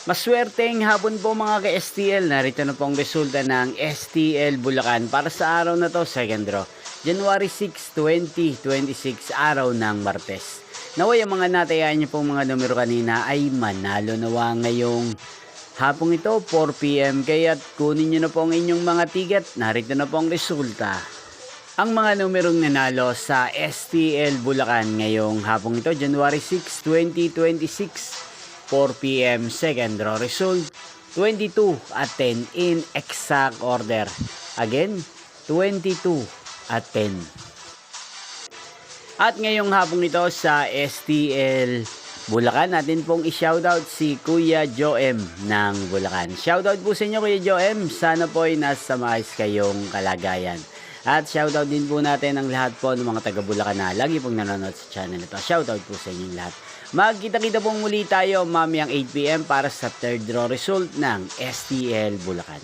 Maswerteng hapon po mga ka-STL. Narito na po ang resulta ng STL Bulacan para sa araw na to, second draw. January 6, 2026, araw ng Martes. Naway ang mga natayaan niyo pong mga numero kanina ay manalo nawa ngayong hapong ito, 4 PM. Kaya't kunin niyo na po ang inyong mga ticket. Narito na po ang resulta. Ang mga numerong nanalo sa STL Bulacan ngayong hapong ito, January 6, 2026. 4 PM second draw result 22 at 10 in exact order. Again, 22 at 10. At ngayong hapong ito sa STL Bulacan, natin pong i-shoutout si Kuya Joem ng Bulacan. Shoutout po sa inyo Kuya Joem, sana po ay nasa maayos kayong kalagayan. At shoutout din po natin ang lahat po ng mga taga Bulacan na lagi pong nanonood sa channel ito. Shoutout po sa inyong lahat. Magkita-kita pong muli tayo mamayang 8 PM para sa third draw result ng STL Bulacan.